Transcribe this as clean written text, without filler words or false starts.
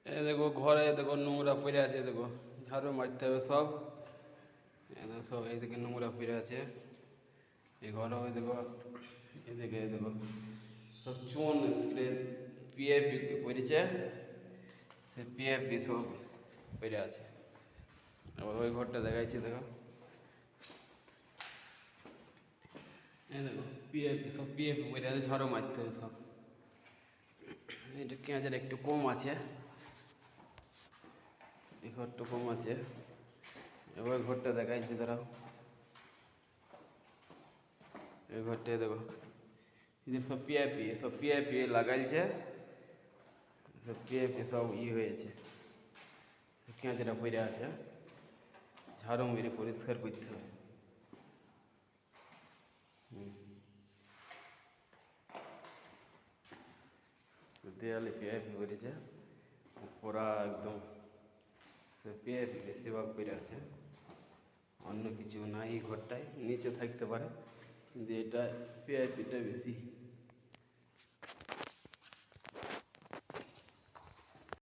এই দেখো ঘরে দেখো নোংরা পড়ে আছে, দেখো ঝাড়ু মারতে হবে সব। এই দেখো সব এইদিকে নোংরা পড়ে আছে, এই ঘরেও দেখো, এদিকে দেখো সব চুন স্প্রে পিএপি পড়েছে, সে পিএপি সব পড়ে আছে। আবার ওই ঘরটা দেখাইছি, দেখো এই দেখো পিএপি সব পিএপি পড়ে আছে, ঝাড়ু মারতে হবে সব। এটা পেঁয়াজের একটু কম আছে, এই ঘরটা কম আছে। এবার ঘরটা দেখাইছি, দাঁড়াও এই ঘরটায় দেখো এদের সব পিআইপি লাগাইছে, সব পিআইপি সব হয়েছে, পেঁয়াজটা পড়ে আছে, ঝাড়ু মেরে পরিষ্কার করতে হবে। দেয়ালে পিআইপি করেছে পুরা একদম, সে পিআইপি বেশিরভাগ পড়ে আছে, অন্য কিছু নাই। এই ঘরটায় নিচে থাকতে পারে, কিন্তু এটা পিআইপিটা বেশি।